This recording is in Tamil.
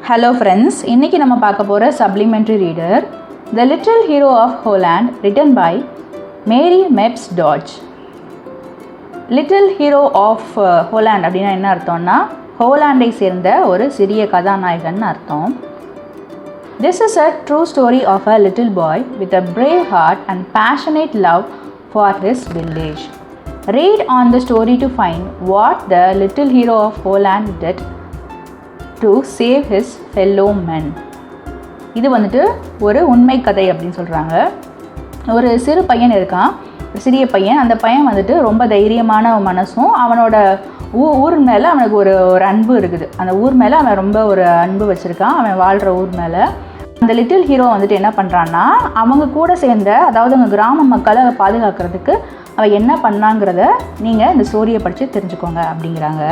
Hello friends, இன்னைக்கு நம்ம பார்க்க போற supplementary reader The Little Hero of Holland written by Mary Mapes Dodge. Little Hero of Holland அப்படினா என்ன அர்த்தம்னா ஹோலாண்டை சேர்ந்த ஒரு சிறிய கதாநாயகன் அர்த்தம். This is a true story of a little boy with a brave heart and passionate love for his village. Read on the story to find what the little hero of Holland did to save his fellow men. இது வந்துட்டு ஒரு உண்மை கதை அப்படின்னு சொல்கிறாங்க. ஒரு சிறு பையன் இருக்கான், ஒரு சிறிய பையன். அந்த பையன் வந்துட்டு ரொம்ப தைரியமான மனசும் அவனோட ஊர் மேலே அவனுக்கு ஒரு அன்பு இருக்குது. அந்த ஊர் மேலே அவன் ரொம்ப ஒரு அன்பு வச்சுருக்கான், அவன் வாழ்கிற ஊர் மேலே. அந்த லிட்டில் ஹீரோ வந்துட்டு என்ன பண்ணுறான்னா, அவங்க கூட சேர்ந்த, அதாவது அவங்க கிராம மக்களை பாதுகாக்கிறதுக்கு அவன் என்ன பண்ணாங்கிறத நீங்கள் இந்த ஸ்டோரியை படித்து தெரிஞ்சுக்கோங்க அப்படிங்கிறாங்க.